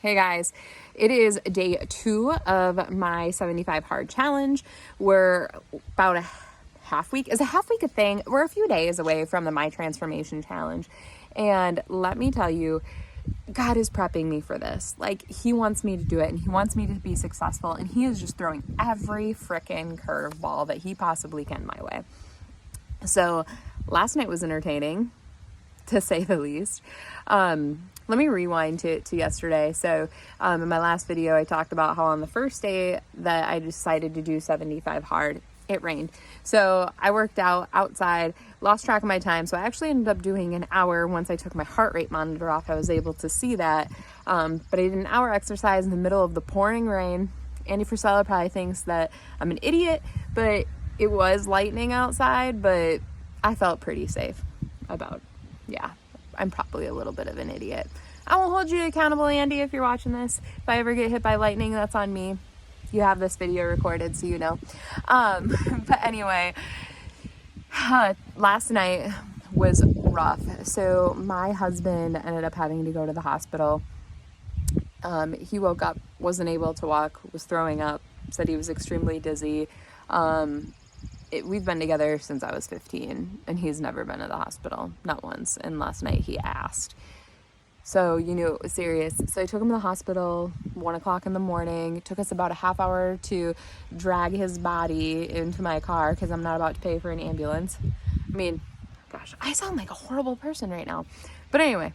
Hey guys, it is day 2 of my 75 hard challenge. We're about a half week. Is a half week a thing? We're a few days away from the My Transformation Challenge. And let me tell you, God is prepping me for this. Like, he wants me to do it and he wants me to be successful. And he is just throwing every frickin' curveball that he possibly can my way. So last night was entertaining, to say the least. Let me rewind to yesterday. So in my last video, I talked about how on the first day that I decided to do 75 hard, it rained. So I worked out outside, lost track of my time. So I actually ended up doing an hour. Once I took my heart rate monitor off, I was able to see that. But I did an hour exercise in the middle of the pouring rain. Andy Frisella probably thinks that I'm an idiot, but it was lightning outside, but I felt pretty safe about, yeah. I'm probably a little bit of an idiot. I won't hold you accountable, Andy, if you're watching this. If I ever get hit by lightning, that's on me. You have this video recorded, so you know. But anyway, last night was rough. So my husband ended up having to go to the hospital. He woke up, wasn't able to walk, was throwing up, said he was extremely dizzy. We've been together since I was 15 and he's never been to the hospital, not once. And last night he asked. So you knew it was serious. So I took him to the hospital, 1 o'clock in the morning. It took us about a half hour to drag his body into my car because I'm not about to pay for an ambulance. I mean, gosh, I sound like a horrible person right now. But anyway,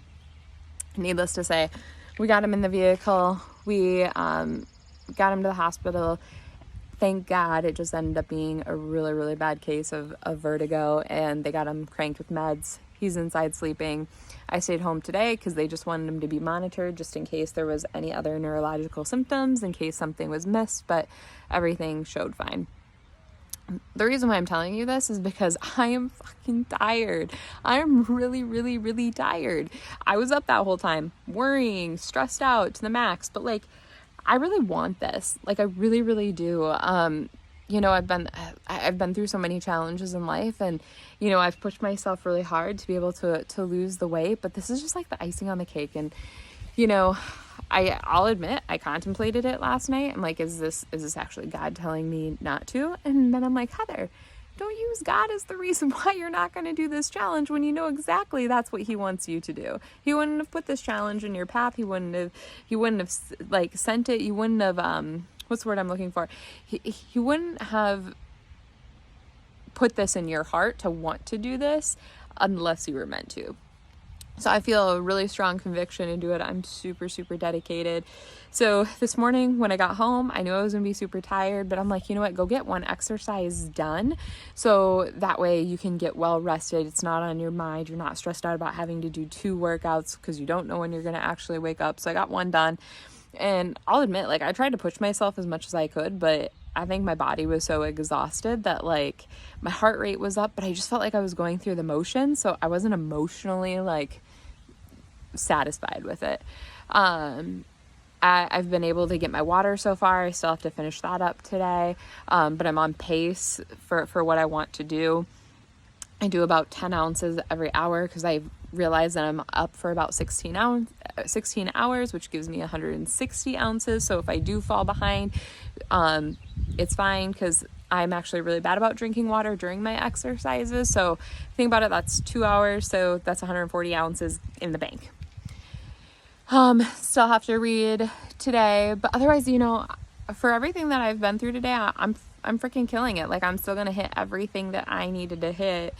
needless to say, we got him in the vehicle. We got him to the hospital. Thank God it just ended up being a really, really bad case of vertigo, and they got him cranked with meds. He's inside sleeping. I stayed home today because they just wanted him to be monitored just in case there was any other neurological symptoms, in case something was missed, but everything showed fine. The reason why I'm telling you this is because I am fucking tired. I am really, really, really tired. I was up that whole time, worrying, stressed out to the max, but like, I really want this. Like, I really, really do. You know, I've been through so many challenges in life, and, you know, I've pushed myself really hard to be able to lose the weight, but this is just like the icing on the cake. And, you know, I'll admit I contemplated it last night. I'm like, is this actually God telling me not to? And then I'm like, Heather, don't use God as the reason why you're not going to do this challenge when you know exactly that's what he wants you to do. He wouldn't have put this challenge in your path. He wouldn't have like sent it. You wouldn't have, what's the word I'm looking for? He wouldn't have put this in your heart to want to do this unless you were meant to. So I feel a really strong conviction to do it. I'm super, super dedicated. So this morning when I got home, I knew I was going to be super tired, but I'm like, you know what, go get one exercise done. So that way you can get well rested. It's not on your mind. You're not stressed out about having to do 2 workouts because you don't know when you're going to actually wake up. So I got one done, and I'll admit, like, I tried to push myself as much as I could, but I think my body was so exhausted that like my heart rate was up, but I just felt like I was going through the motions. So I wasn't emotionally like satisfied with it. I've been able to get my water so far. I still have to finish that up today. But I'm on pace for what I want to do. I do about 10 ounces every hour because I realized that I'm up for about 16 hours, which gives me 160 ounces. So if I do fall behind, it's fine because I'm actually really bad about drinking water during my exercises. So think about it, that's 2 hours. So that's 140 ounces in the bank. Still have to read today, but otherwise, you know, for everything that I've been through today, I'm freaking killing it. Like, I'm still going to hit everything that I needed to hit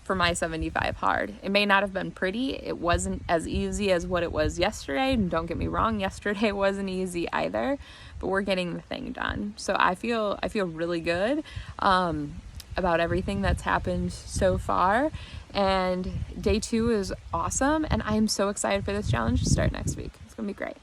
for my 75 hard. It may not have been pretty. It wasn't as easy as what it was yesterday. And don't get me wrong, yesterday wasn't easy either, but we're getting the thing done. So I feel really good, about everything that's happened so far. And day 2 is awesome. And I'm so excited for this challenge to start next week. It's going to be great.